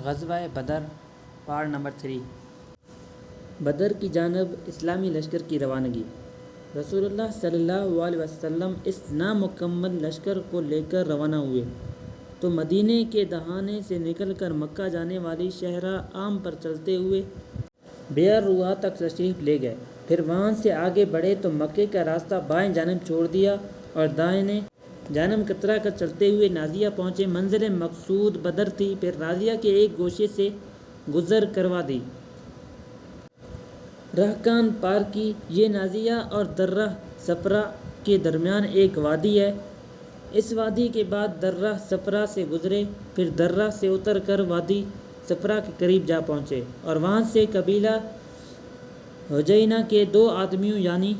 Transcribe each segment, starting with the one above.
غزوہ بدر part number 3۔ بدر کی جانب اسلامی لشکر کی روانگی۔ رسول اللہ صلی اللہ علیہ وسلم اس نامکمل لشکر کو لے کر روانہ ہوئے تو مدینے کے دہانے سے نکل کر مکہ جانے والی شاہراہ عام پر چلتے ہوئے بئر رواہ تک تشریف لے گئے۔ پھر وہاں سے آگے بڑھے تو مکے کا راستہ بائیں جانب چھوڑ دیا اور دائیں جانب کترا کر چلتے ہوئے نازیہ پہنچے۔ منزل مقصود بدر تھی، پھر نازیہ کے ایک گوشے سے گزر کروا دی، رہکان پار کی۔ یہ نازیہ اور درہ صفرا کے درمیان ایک وادی ہے۔ اس وادی کے بعد درہ صفرا سے گزرے، پھر درہ سے اتر کر وادی صفرا کے قریب جا پہنچے اور وہاں سے قبیلہ حجینہ کے 2 آدمیوں یعنی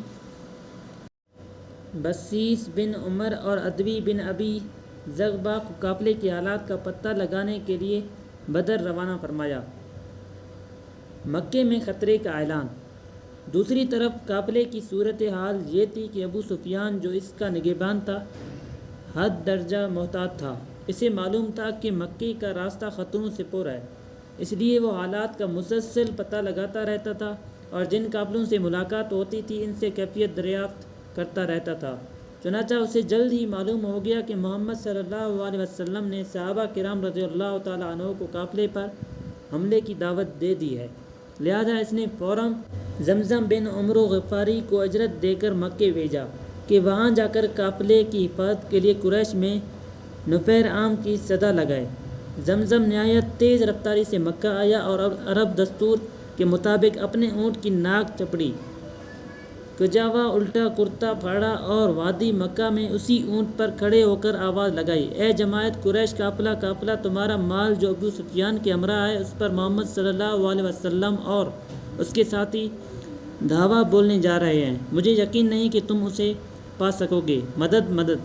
بصیس بن عمر اور عدوی بن ابی زغبہ کو قافلے کے حالات کا پتہ لگانے کے لیے بدر روانہ فرمایا۔ مکے میں خطرے کا اعلان۔ دوسری طرف قافلے کی صورتحال یہ تھی کہ ابو سفیان جو اس کا نگہبان تھا حد درجہ محتاط تھا۔ اسے معلوم تھا کہ مکے کا راستہ خطروں سے پر ہے، اس لیے وہ حالات کا مسلسل پتہ لگاتا رہتا تھا اور جن قافلوں سے ملاقات ہوتی تھی ان سے کیفیت دریافت کرتا رہتا تھا۔ چنانچہ اسے جلد ہی معلوم ہو گیا کہ محمد صلی اللہ علیہ وسلم نے صحابہ کرام رضی اللہ تعالیٰ عنہ کو قافلے پر حملے کی دعوت دے دی ہے، لہذا اس نے فوراً زمزم بن عمرو غفاری کو اجرت دے کر مکے بھیجا کہ وہاں جا کر قافلے کی حفاظت کے لیے قریش میں نفیر عام کی صدا لگائے۔ زمزم نہایت تیز رفتاری سے مکہ آیا اور عرب دستور کے مطابق اپنے اونٹ کی ناک چپڑی، کجاوا الٹا کرتا پھاڑا اور وادی مکہ میں اسی اونٹ پر کھڑے ہو کر آواز لگائی، اے جماعت قریش، قافلہ قافلہ تمہارا مال جو ابو سفیان کے ہمراہ ہے، اس پر محمد صلی اللہ علیہ وسلم اور اس کے ساتھی دھاوا بولنے جا رہے ہیں۔ مجھے یقین نہیں کہ تم اسے پا سکو گے۔ مدد مدد۔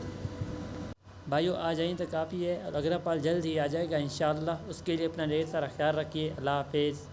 بھائیو آج یہیں تک کافی ہے، اور اگلا پال جلد ہی آ جائے گا انشاءاللہ۔ اس کے لیے اپنا ڈھیر سارا خیال رکھیے۔ اللہ حافظ۔